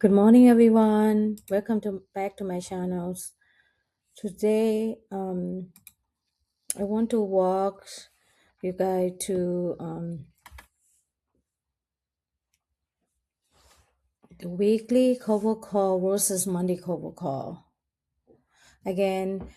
Good morning, everyone. Welcome back to my channels. Today, I want to walk you guys to the weekly cover call versus Monday cover call. Again,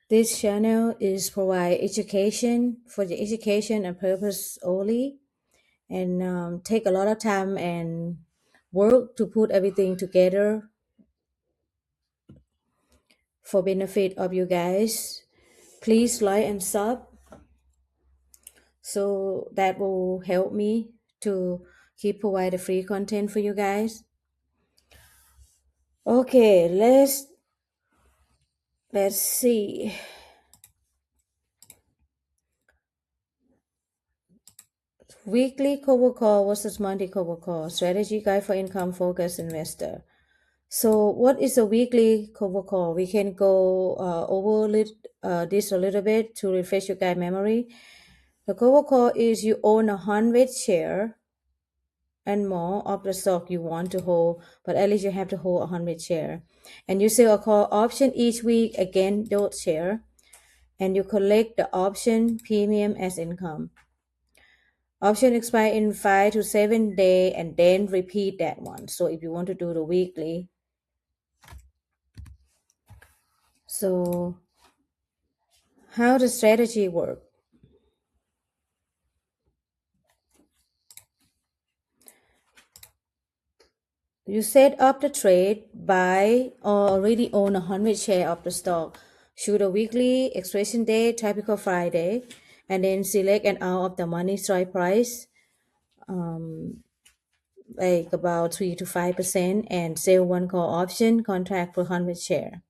this channel is provide education for the education and purpose only, and take a lot of time and work to put everything together for benefit of you guys. Please like and sub, so that will help me to keep provide free content for you guys. Okay, let's see. Weekly cover call versus Monday cover call. Strategy guide for income focused investor. So what is a weekly cover call? We can go over this a little bit to refresh your guys' memory. The cover call is you own 100 share and more of the stock you want to hold, but at least you have to hold 100 share. And you sell a call option each week again those share, and you collect the option premium as income. Option expire in 5 to 7 days and then repeat that one. So if you want to do the weekly, so how the strategy work? You set up the trade, buy or already own 100 share of the stock. Choose a weekly expiration date, typical Friday, and then select an out of the money strike price, like about 3 to 5%, and sell one call option contract per 100 share.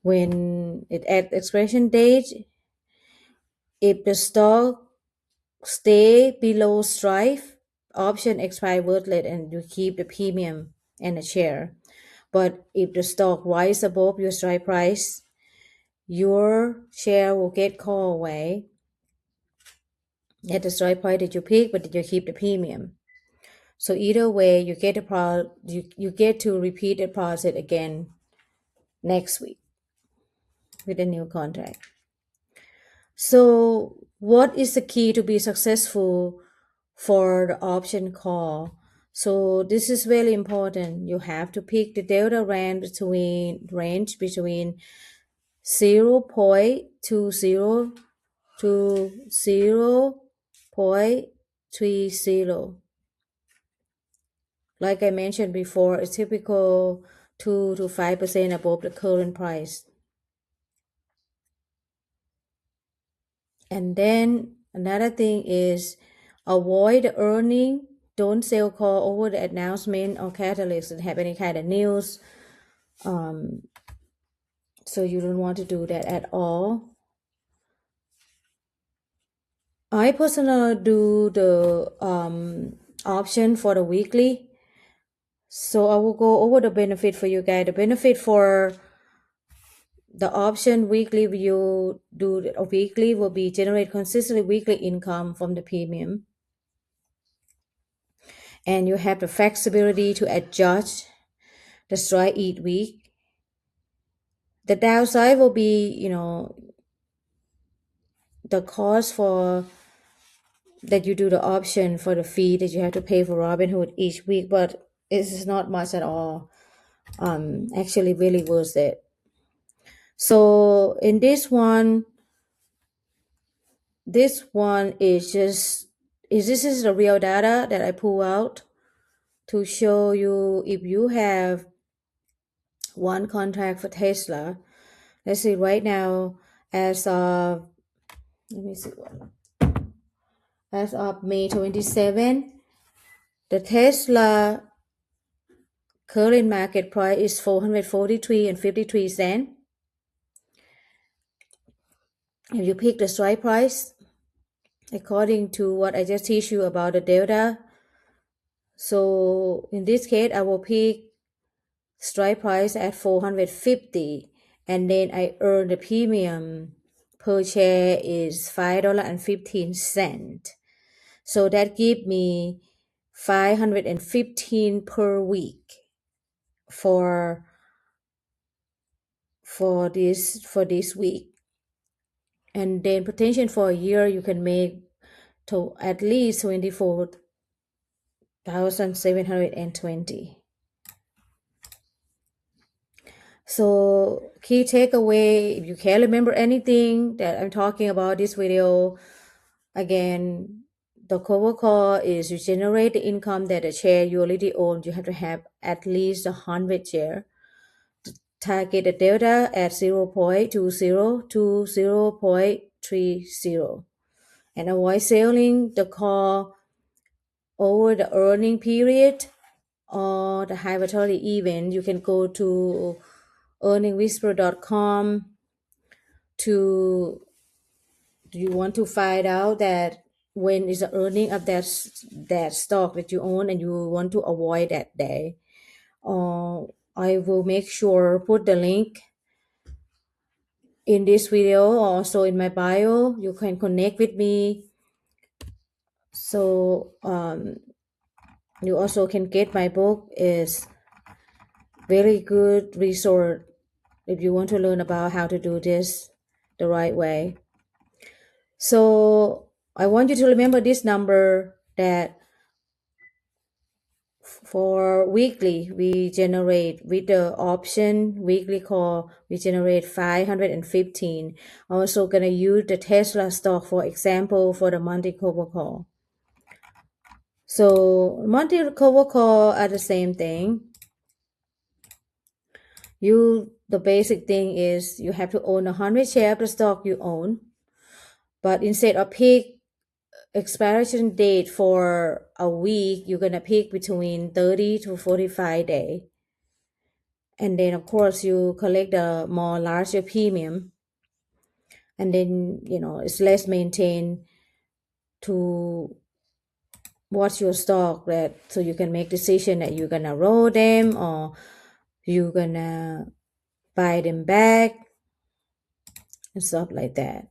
When it at expiration date, if the stock stay below strike, option expire worthless and you keep the premium and the share. But if the stock rise above your strike price, your share will get called away at the strike price that you pick, but you keep the premium. So either way, you get you get to repeat the process again next week with a new contract. So what is the key to be successful for the option call? So this is very important. You have to pick the delta range between 0.20 to 0.30. Like I mentioned before, it's typical 2 to 5% above the current price. And then another thing is avoid the earning. Don't sell call over the announcement or catalyst that have any kind of news. So you don't want to do that at all. I personally do the option for the weekly. So I will go over the benefit for you guys. The benefit for the option weekly, you do a weekly, will be generate consistently weekly income from the premium. And you have the flexibility to adjust the strike each week. The downside will be, the cost for that you do the option for the fee that you have to pay for Robinhood each week, but it's not much at all. Actually really worth it. So in this one is this is the real data that I pull out to show you if you have one contract for Tesla. Let's see right now, as of May 27, the Tesla current market price is $443.53. If you pick the strike price, according to what I just teach you about the delta, so in this case, I will pick strike price at 450, and then I earn the premium per share is $5.15. So that give me $515 per week. for this week, and then potential for a year you can make to at least 24,720. So key takeaway, if you can't remember anything that I'm talking about this video, again, the cover call is you generate the income that the share you already own. You have to have at least 100 share. Target the delta at 0.20 to 0.30, and avoid selling the call over the earning period or the high volatility event. You can go to earningwhisper.com to, do you want to find out that when is the earning of that stock that you own and you want to avoid that day. I will make sure put the link in this video, also in my bio. You can connect with me, so you also can get my book. Is very good resource if you want to learn about how to do this the right way. So I want you to remember this number, that for weekly we generate, with the option weekly call, we generate 515. I'm also going to use the Tesla stock for example for the monthly cover call. So monthly cover call are the same thing. The basic thing is you have to own 100 shares of the stock you own, but instead of pick expiration date for a week, you're gonna pick between 30 to 45 days. And then of course you collect a more larger premium, and then it's less maintained to watch your stock, that so you can make decision that you're gonna roll them or you're gonna buy them back and stuff like that.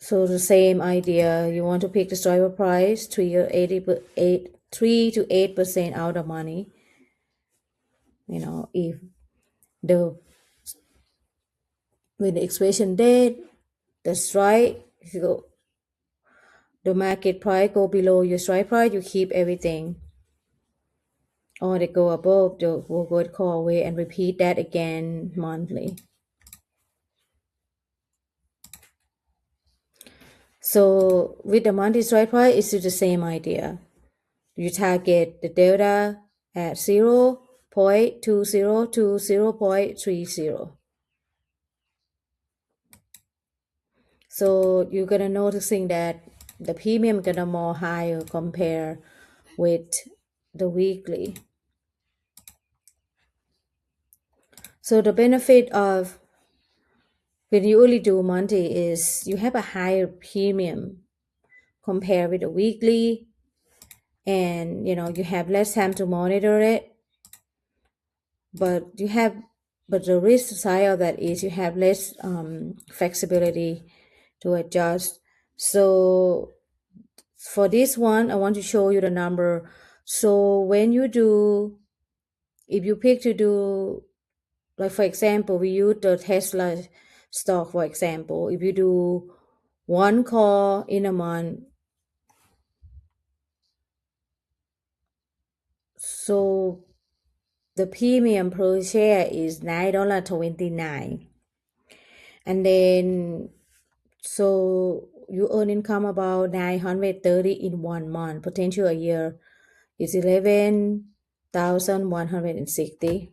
So the same idea, you want to pick the strike price 3 to 8% out of money. If the when the expiration date, the strike, if you go, the market price go below your strike price, you keep everything. Or they go above, we'll go call away and repeat that again monthly. So with the monthly strike price, it's the same idea. You target the delta at 0.20 to 0.30. So you're gonna noticing that the premium gonna more higher compare with the weekly. So the benefit of when you only do monthly is you have a higher premium compared with the weekly, and you have less time to monitor it, but the risk side of that is you have less flexibility to adjust. So for this one, I want to show you the number. So when you do, if you pick to do, like for example, we use the Tesla stock for example. If you do one call in a month, so the premium per share is $9.29, and then so you earn income about 930 in 1 month. Potential a year is 11,160.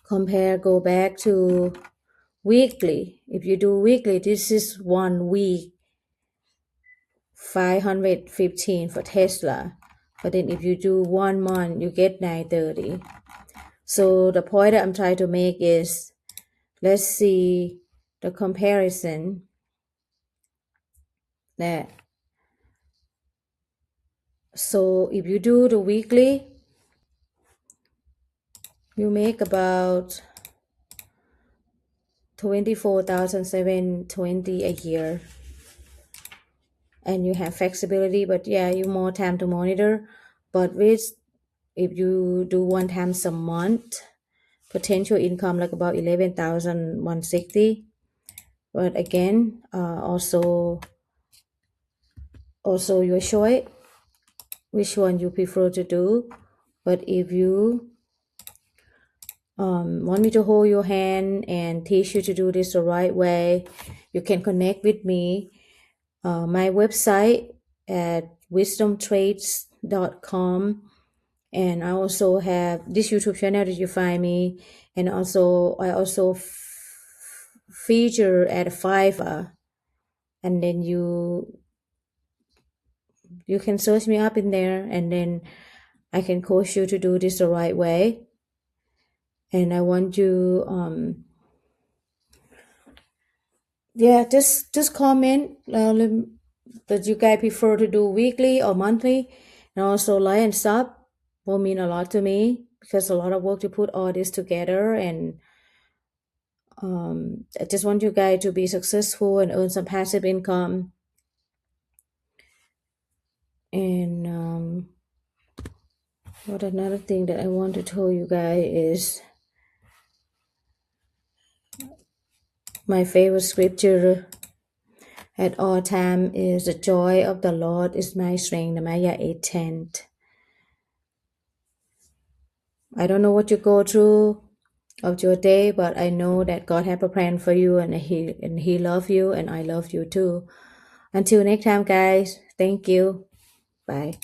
Compare, go back to weekly. If you do weekly, this is 1 week, 515 for Tesla. But then if you do 1 month, you get 930. So the point that I'm trying to make is, let's see the comparison that. So if you do the weekly, you make about 24,720 a year, and you have flexibility, but yeah, you more time to monitor. but with if you do one times a month, potential income like about 11,160. But again, also your choice which one you prefer to do. But if you want me to hold your hand and teach you to do this the right way, you can connect with me. My website at WisdomTrades.com, and I also have this YouTube channel that you find me, and also I also feature at Fiverr, and then you can search me up in there, and then I can coach you to do this the right way. And I want you just comment that you guys prefer to do weekly or monthly, and also like and sub will mean a lot to me, because a lot of work to put all this together. And I just want you guys to be successful and earn some passive income. And what another thing that I want to tell you guys is my favorite scripture at all time is the joy of the Lord is my strength, Nehemiah 8:10. I don't know what you go through of your day, but I know that God have a plan for you, and he love you, and I love you too. Until next time, guys. Thank you. Bye.